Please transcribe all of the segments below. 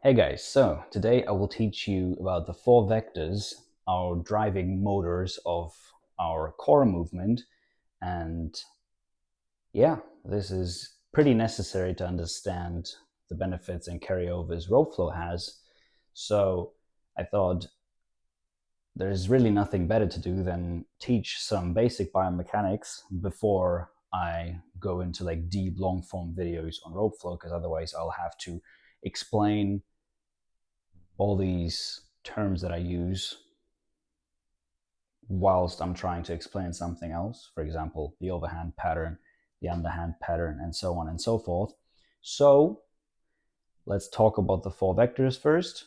Hey guys, so today I will teach you about the four vectors, our driving motors of our core movement. And yeah, this is pretty necessary to understand the benefits and carryovers rope flow has. So I thought there's really nothing better to do than teach some basic biomechanics before I go into like deep long form videos on rope flow, because otherwise I'll have to explain all these terms that I use whilst I'm trying to explain something else, for example, the overhand pattern, the underhand pattern, and so on and so forth. So let's talk about the four vectors first.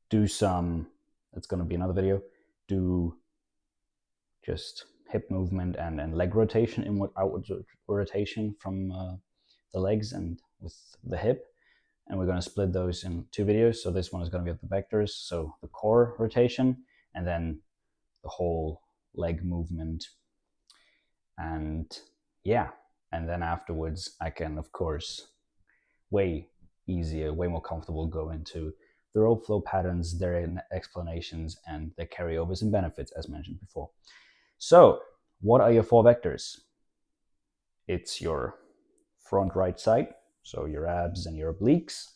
Do some, it's going to be another video, do just hip movement and leg rotation, inward outward rotation from the legs and with the hip. And we're going to split those in two videos. So this one is going to be the vectors, so the core rotation, and then the whole leg movement. And yeah, and then afterwards I can, of course, way easier, way more comfortable go into the rope flow patterns, their explanations, and their carryovers and benefits, as mentioned before. So what are your four vectors? It's your front right side, so your abs and your obliques,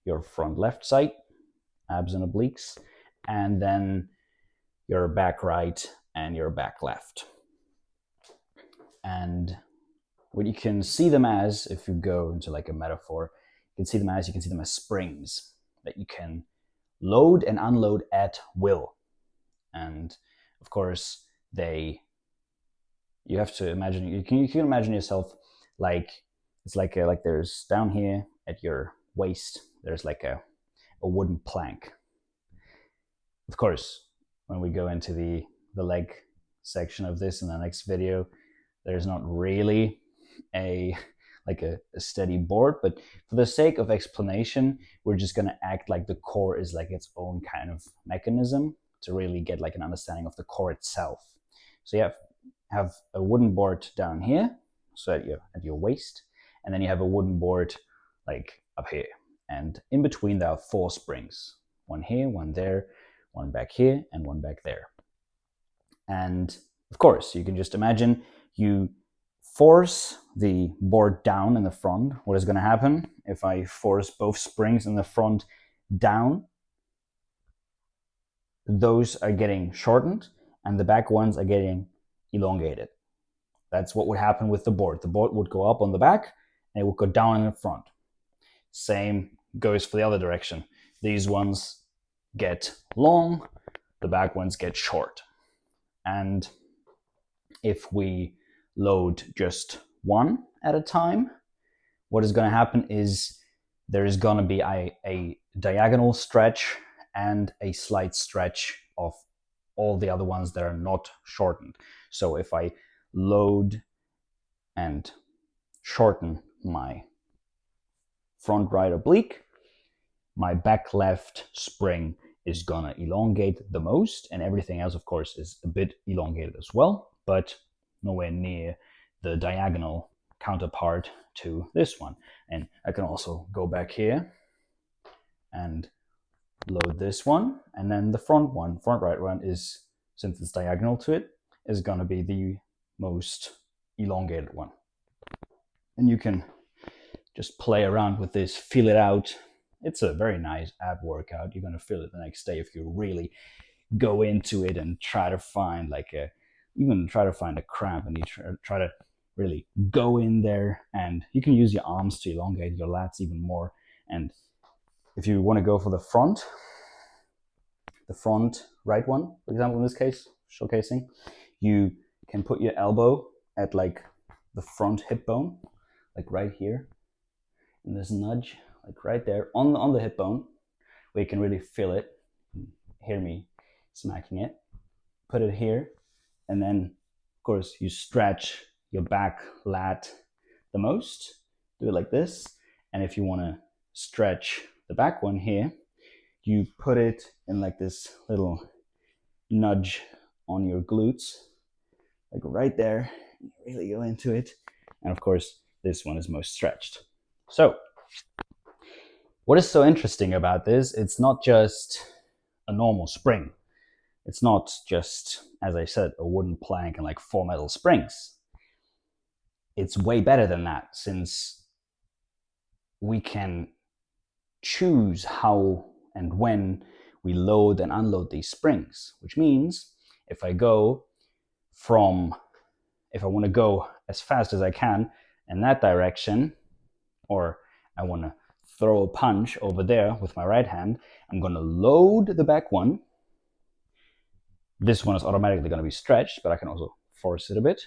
your front left side, abs and obliques, and then your back right and your back left. And what you can see them as, if you go into like a metaphor, you can see them as springs that you can load and unload at will. And of course, you have to imagine, you can imagine yourself like, it's like there's down here at your waist, there's like a wooden plank. Of course, when we go into the leg section of this in the next video, there's not really a steady board, but for the sake of explanation, we're just going to act like the core is like its own kind of mechanism to really get like an understanding of the core itself. So you have a wooden board down here, so at your waist, and then you have a wooden board like up here, and in between there are four springs, one here, one there, one back here, and one back there. And of course, you can just imagine you force the board down in the front. What is going to happen if I force both springs in the front down? Those are getting shortened and the back ones are getting elongated. That's what would happen with the board. The board would go up on the back and it would go down in the front. Same goes for the other direction. These ones get long, the back ones get short. And if we load just one at a time, what is going to happen is there is going to be a diagonal stretch and a slight stretch of all the other ones that are not shortened. So if I load and shorten my front right oblique, my back left spring is going to elongate the most, and everything else, of course, is a bit elongated as well, but nowhere near the diagonal counterpart to this one. And I can also go back here and load this one, and then the front right one is, since it's diagonal to it, is going to be the most elongated one. And you can just play around with this, feel it out. It's a very nice ab workout. You're going to feel it the next day if you really go into it and try to find a cramp, and you try to really go in there. And you can use your arms to elongate your lats even more. And if you want to go for the front right one, for example, in this case, showcasing, you can put your elbow at like the front hip bone, like right here, and this nudge, like right there on the hip bone, where you can really feel it. Hear me smacking it. Put it here, and then of course you stretch your back lat the most. Do it like this. And if you want to stretch the back one here, you put it in like this little nudge on your glutes, like right there. You really go into it. And of course, this one is most stretched. So What is so interesting about this, it's not just a normal spring. It's not just, as I said, a wooden plank and like 4 metal springs. It's way better than that, since we can choose how and when we load and unload these springs, which means if I want to go as fast as I can in that direction, or I want to throw a punch over there with my right hand, I'm going to load the back one. This one is automatically going to be stretched, but I can also force it a bit.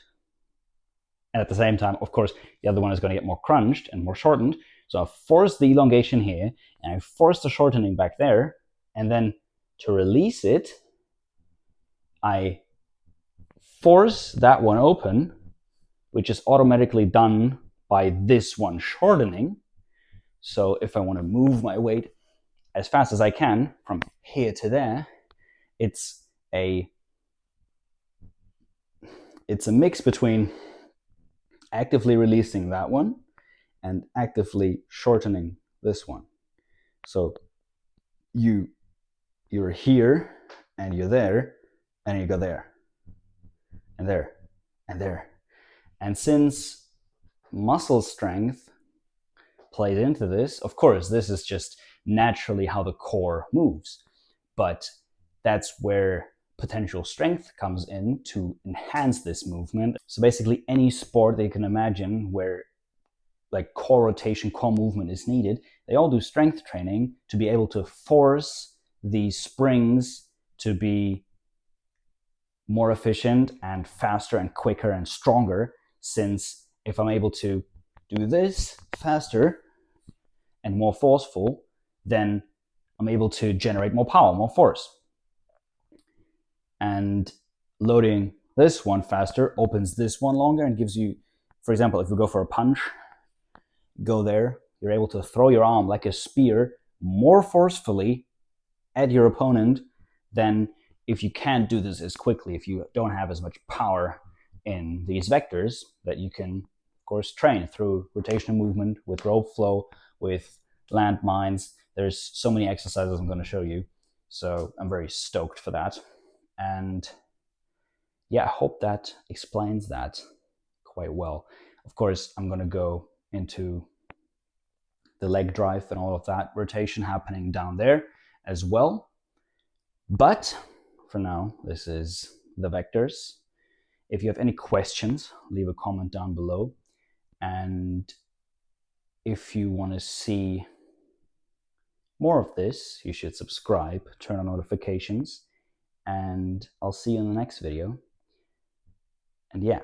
And at the same time, of course, the other one is going to get more crunched and more shortened. So I force the elongation here, and I force the shortening back there. And then to release it, I force that one open, which is automatically done by this one shortening. So if I want to move my weight as fast as I can from here to there, it's a mix between actively releasing that one and actively shortening this one. So you're here and you're there and you go there and there and there. And since muscle strength plays into this, of course, this is just naturally how the core moves, but that's where potential strength comes in to enhance this movement. So basically any sport that you can imagine where like core rotation, core movement is needed, they all do strength training to be able to force these springs to be more efficient and faster and quicker and stronger, since if I'm able to do this faster and more forceful, then I'm able to generate more power, more force. And loading this one faster opens this one longer and gives you, for example, if we go for a punch, go there, you're able to throw your arm like a spear more forcefully at your opponent than if you can't do this as quickly, if you don't have as much power in these vectors that you can, of course, train through rotational movement, with rope flow, with landmines. There's so many exercises I'm going to show you. So I'm very stoked for that. And yeah, I hope that explains that quite well. Of course, I'm going to go into the leg drive and all of that rotation happening down there as well. But for now, this is the vectors. If you have any questions, leave a comment down below. And if you want to see more of this, you should subscribe, turn on notifications, and I'll see you in the next video. And yeah,